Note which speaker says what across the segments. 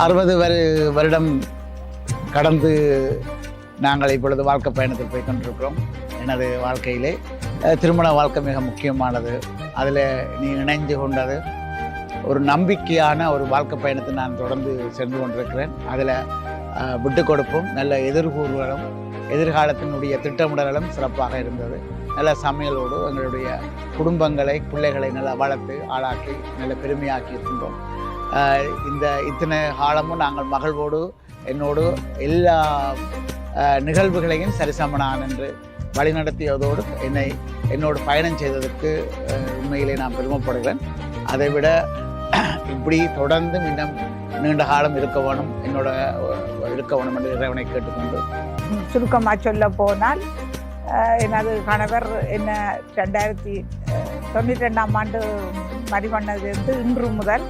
Speaker 1: 60 வருடம் கடந்து நாங்கள் இப்பொழுது வாழ்க்கை பயணத்தில் போய் கொண்டிருக்கிறோம். எனது வாழ்க்கையிலே திருமண வாழ்க்கை மிக முக்கியமானது. அதில் நீ இணைந்து கொண்டது ஒரு நம்பிக்கையான ஒரு வாழ்க்கை பயணத்தை நான் தொடர்ந்து சென்று கொண்டிருக்கிறேன். அதில் விட்டு கொடுப்பும் நல்ல எதிர்கூறுகளும் எதிர்காலத்தினுடைய திட்டமிடலும் சிறப்பாக இருந்தது. நல்ல சமையலோடு எங்களுடைய குடும்பங்களை பிள்ளைகளை நல்லா வளர்த்து ஆளாக்கி நல்ல பெருமையாக்கி இருக்கின்றோம். இத்தனை காலமும் நாங்கள் மகிழ்வோடு என்னோடு எல்லா நிகழ்வுகளையும் சரிசமனான் என்று வழிநடத்தியதோடு என்னோடு பயணம் செய்ததற்கு உண்மையிலே நான் பெருமைப்படுகிறேன். அதைவிட இப்படி தொடர்ந்து இன்னும் நீண்ட காலம் இருக்க வேணும் என்று இறைவனை கேட்டுக்கொண்டு
Speaker 2: சுருக்கமாக சொல்ல போனால் எனது கணவர் என்ன 2092ஆம் ஆண்டு மறிவண்ணதிலிருந்து இன்று முதல்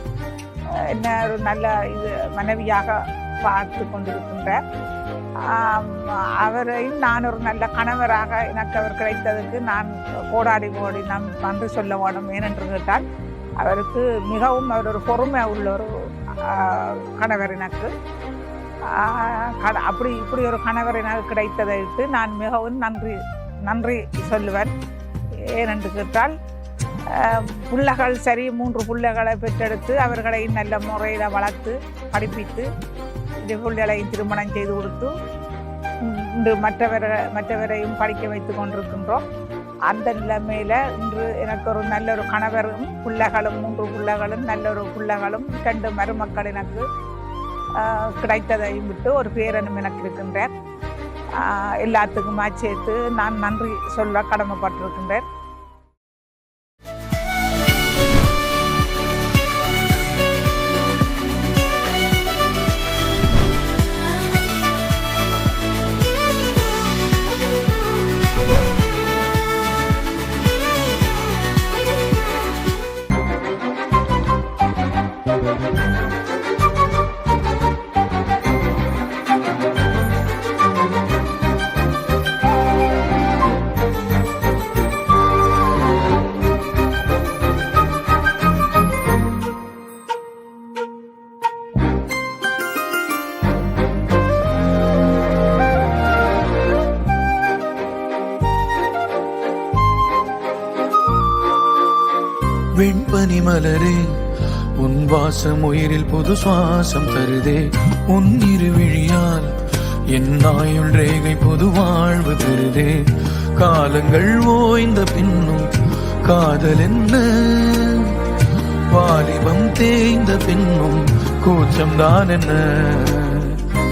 Speaker 2: என்ன ஒரு நல்ல மனைவியாக பார்த்து கொண்டிருக்கின்றார். அவரையும் நான் ஒரு நல்ல கணவராக எனக்கு அவர் கிடைத்ததுக்கு நான் கோடாடி நான் நன்றி சொல்ல வேணும். ஏனென்று கேட்டால் அவருக்கு மிகவும் அவர் ஒரு பொறுமை உள்ள ஒரு கணவர் எனக்கு. இப்படி ஒரு கணவர் எனக்கு கிடைத்ததைட்டு நான் மிகவும் நன்றி சொல்லுவேன். ஏனென்று கேட்டால் பிள்ளைகள் சரி 3 பிள்ளைகளை பெற்றெடுத்து அவர்களை நல்ல முறையில் வளர்த்து படிப்பித்து இந்த பிள்ளைகளையும் திருமணம் செய்து கொடுத்து இன்று மற்றவரையும் படிக்க வைத்து கொண்டிருக்கின்றோம். அந்த நிலைமையில் இன்று எனக்கு ஒரு நல்ல ஒரு கணவரும் பிள்ளைகளும் 3 பிள்ளைகளும் நல்ல ஒரு பிள்ளைகளும் 2 மருமக்கள் எனக்கு கிடைத்ததையும் விட்டு ஒரு பேரனும் எனக்கு இருக்கின்றேன். எல்லாத்துக்குமா சேர்த்து நான் நன்றி சொல்ல கடமைப்பட்டிருக்கின்றேன்.
Speaker 3: வெண்பனி மலரே உன் வாசம் உயிரில் புது சுவாசம் தருதே. உன் இருவிழியால் என் ஆயுள் ரேகை புது வாழ்வு தருதே. காலங்கள் ஓய்ந்த பின்னும் காதல் என்ன, வாலிபம் தேய்ந்த பின்னும் கூச்சம்தான் என்ன.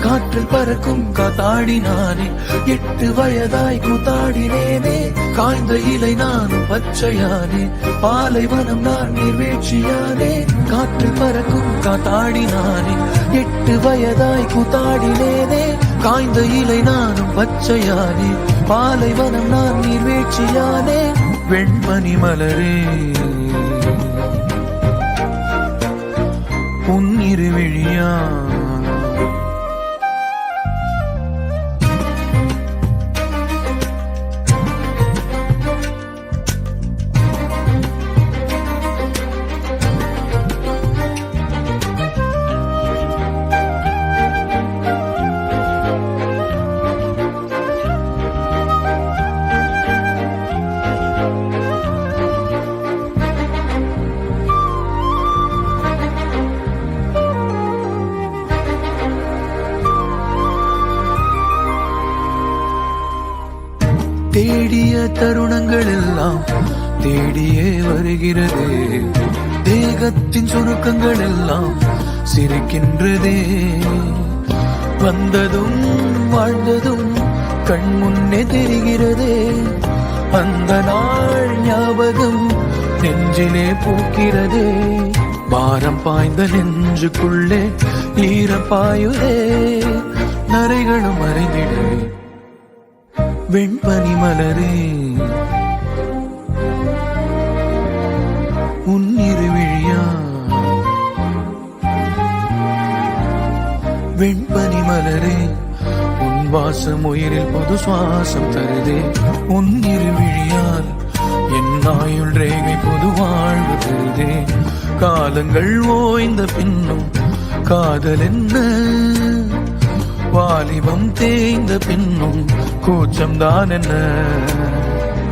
Speaker 3: காற்றில் பறக்கும் காத்தாடினானே 8 வயதாய் கூத்தாடினேனே. காய்ந்த இலை நானும் பச்சையானே, பாலைவனம் நான் நீர்வீழ்ச்சியானே. காற்றில் பறக்கும் காத்தாடினானே 8 வயதாய் கூத்தாடினேனே. காய்ந்த இலை நானும் பச்சையானே, பாலைவனம் நான் நீர்வீழ்ச்சியானே. வெண்பனி மலரே உன் இருவிழியா தேடிய தருணங்கள் எல்லாம் தேடியே வருகிறது. தேகத்தின் சுருக்கங்கள் எல்லாம் சிரிக்கின்றதே. வந்ததும் வாழ்ந்ததும் கண் முன்னே தெரிகிறதே. அந்த நாள் ஞாபகம் நெஞ்சிலே பூக்கிறதே. பாரம் பாய்ந்த நெஞ்சுக்குள்ளே ஈரப்பாயுதே. நரைகளும் மறைந்திடவே வெண்பனி மலரே உன் இருவிழியா. வெண்பனி மலரே உன் வாசம் உயிரில் புது சுவாசம் தருதே. உன் இருவிழியால் என் ஆயுள் ரேகை புது வாழ்வு தருதே. காலங்கள் ஓய்ந்த பின்னும் காதல் என்ன வாலிபம் தேய்ந்த பின்னும் கூச்சம்தான் என்ன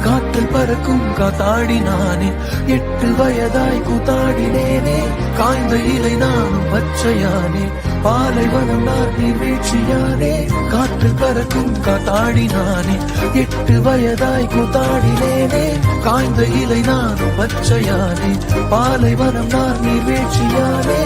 Speaker 3: காற்றில் பறக்கும் காத்தாடி நானே 8 வயதாய் கூத்தாடினேனே காய்ந்த இலை நானும் பச்சையானே பாலைவனம் நான் நீர் வீழ்ச்சியானே காற்றில் பறக்கும் காத்தாடி நானே 8 வயதாய் கூத்தாடினேனே காய்ந்த இலை நானும் பச்சையானே பாலைவனம் நான் நீர் வீழ்ச்சியானே